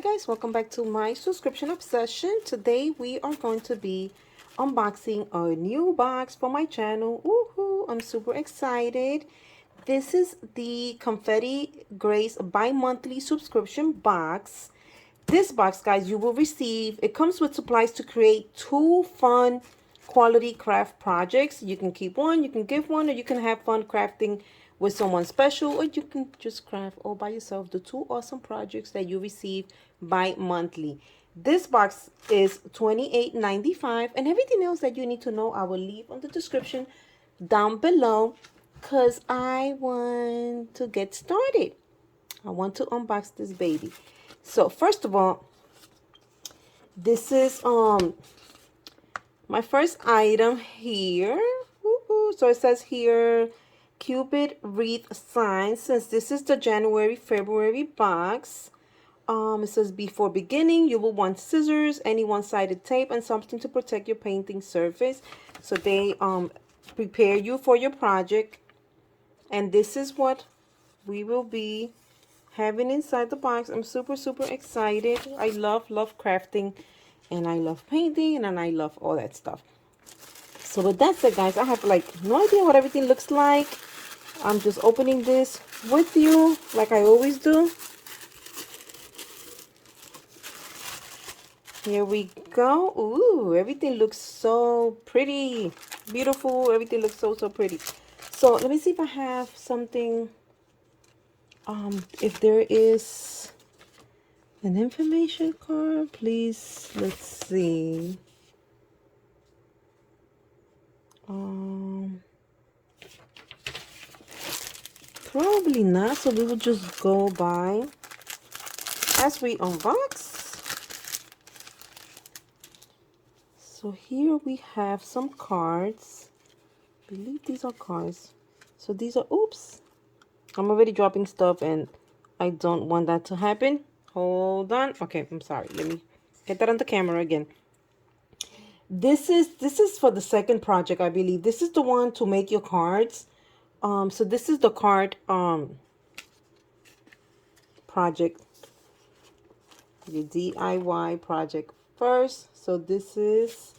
guys, welcome back to my subscription obsession. Today we are going to be unboxing a new box for my channel. Woohoo! I'm super excited. This is the Confetti Grace bi-monthly subscription box. This box, guys, you will receive, it comes with supplies to create 2 fun quality craft projects. You can keep one, you can give one, or you can have fun crafting with someone special, or you can just craft all by yourself the 2 awesome projects that you receive bi-monthly. This box is $28.95, and everything else that you need to know I will leave on the description down below, because I want to get started. I want to unbox this baby. So first of all, this is my first item here. So it says here Cupid wreath signs. Since this is the January-February box, it says before beginning you will want scissors, any one-sided tape, and something to protect your painting surface. So they prepare you for your project, and this is what we will be having inside the box. I'm super excited. I love crafting, and I love painting, and I love all that stuff. So with that said, guys, I have like no idea what everything looks like. I'm just opening this with you like I always do. Here we go. Ooh, everything looks so pretty, beautiful. Everything looks so pretty. So let me see if I have something, if there is an information card, please. Let's see. Probably not, so we will just go by as we unbox. So here we have some cards. I believe these are cards. So these are, oops, I'm already dropping stuff and I don't want that to happen. Hold on. Okay, I'm sorry. Let me get that on the camera again. This is for the second project, I believe. This is the one to make your cards. So this is the card project, your DIY project first. So this is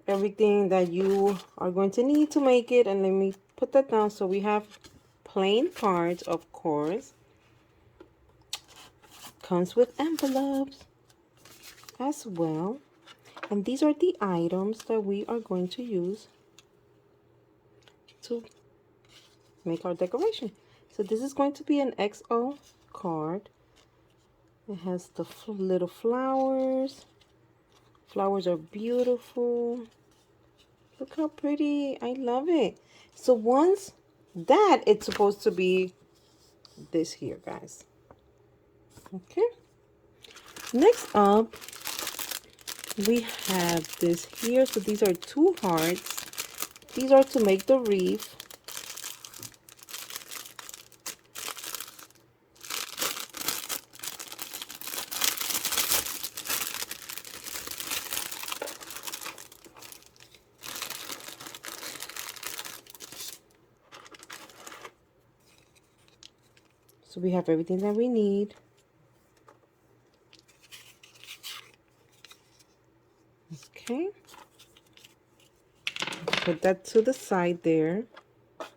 everything that you are going to need to make it, and let me put that down. So we have plain cards, of course. Comes with envelopes as well, and these are the items that we are going to use to make our decoration. So this is going to be an XO card. It has the little flowers. Flowers are beautiful. Look how pretty. I love it. So once that, it's supposed to be this here, guys. Okay. Next up, we have this here. So these are 2 hearts. These are to make the wreath. So we have everything that we need. Okay. Put that to the side there. I'm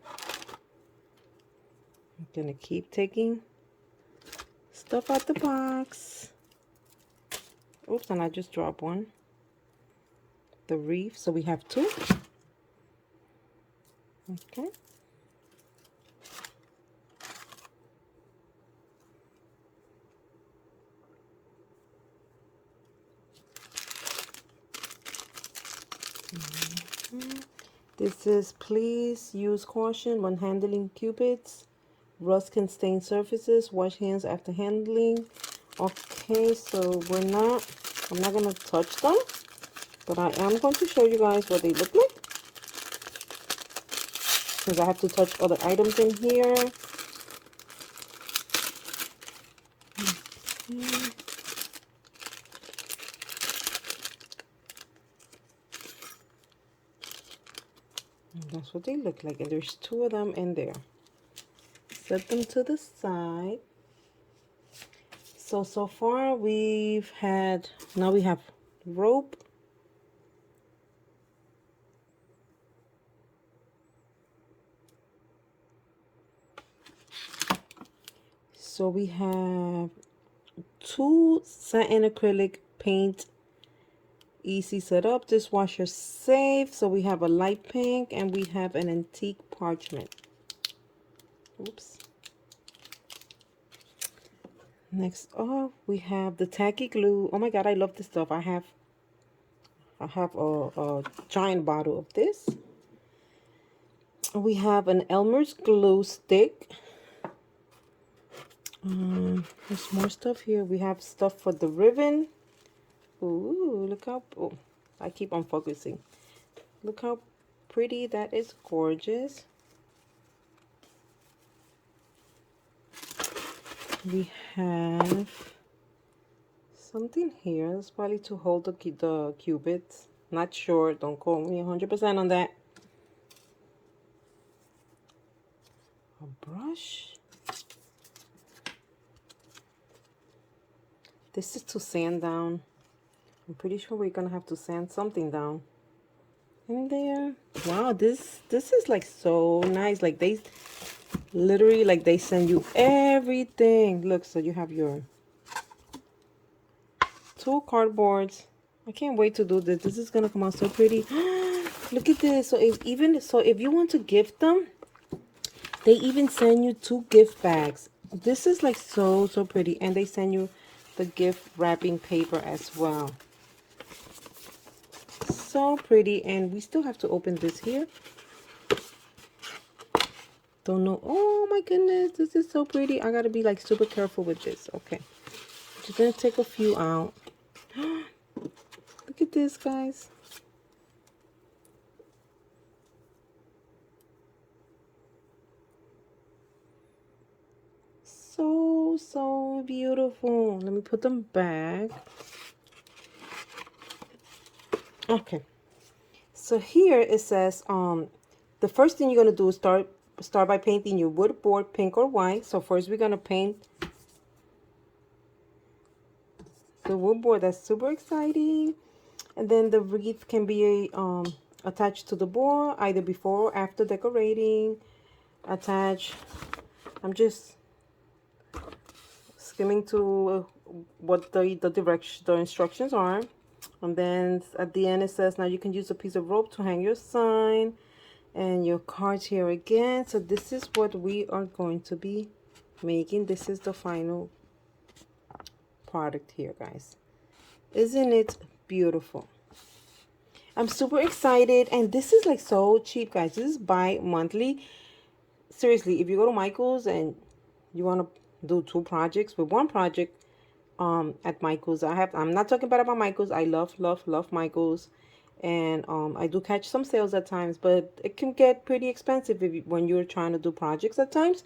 going to keep taking stuff out the box. Oops, and I just dropped one. The wreath. So we have 2. Okay. This is, please use caution when handling cupids. Rust can stain surfaces. Wash hands after handling. Okay, so I'm not going to touch them, but I am going to show you guys what they look like, because I have to touch other items in here. That's what they look like, and there's 2 of them in there. Set them to the side. So far now we have rope. So we have 2 satin acrylic paint, easy setup, dishwasher safe. So we have a light pink and we have an antique parchment. Oops. Next up, we have the tacky glue. Oh my god, I love this stuff. I have a giant bottle of this. We have an Elmer's glue stick. There's more stuff here. We have stuff for the ribbon. Ooh, look how, oh, I keep on focusing. Look how pretty that is. Gorgeous. We have something here. It's probably to hold the cubits. Not sure. Don't quote me 100% on that. A brush. This is to sand down. I'm pretty sure we're gonna have to sand something down in there. Wow, this is like so nice. Like they literally, like they send you everything. Look, so you have your 2 cardboards. I can't wait to do this. This is gonna come out so pretty. Look at this. So if you want to gift them, they even send you 2 gift bags. This is like so pretty, and they send you the gift wrapping paper as well. So pretty. And we still have to open this here. Don't know. Oh my goodness, this is so pretty. I gotta be like super careful with this. Okay, just gonna take a few out. Look at this, guys. So beautiful. Let me put them back. Okay, so here it says the first thing you're gonna do is start by painting your wood board pink or white. So first we're gonna paint the wood board. That's super exciting. And then the wreath can be attached to the board either before or after decorating. Attach. I'm just skimming to what the instructions are. And then at the end it says now you can use a piece of rope to hang your sign and your cards here again. So this is what we are going to be making. This is the final product here, guys. Isn't it beautiful? I'm super excited, and this is like so cheap, guys. This is bi-monthly. Seriously, if you go to Michael's and you want to do 2 projects with 1 project at Michael's, I'm not talking bad about Michael's. I love Michael's, and I do catch some sales at times, but it can get pretty expensive when you're trying to do projects at times.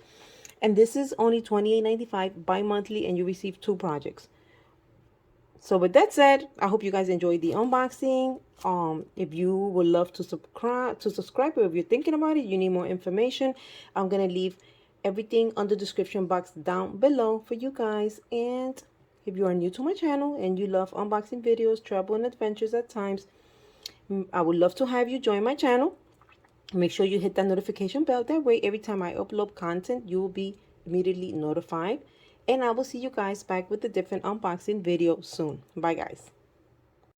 And this is only $28.95 bi-monthly, and you receive 2 projects. So with that said, I hope you guys enjoyed the unboxing. If you would love to subscribe, or if you're thinking about it, you need more information, I'm gonna leave everything on the description box down below for you guys. And if you are new to my channel and you love unboxing videos, travel and adventures at times, I would love to have you join my channel. Make sure you hit that notification bell. That way, every time I upload content, you will be immediately notified. And I will see you guys back with a different unboxing video soon. Bye, guys.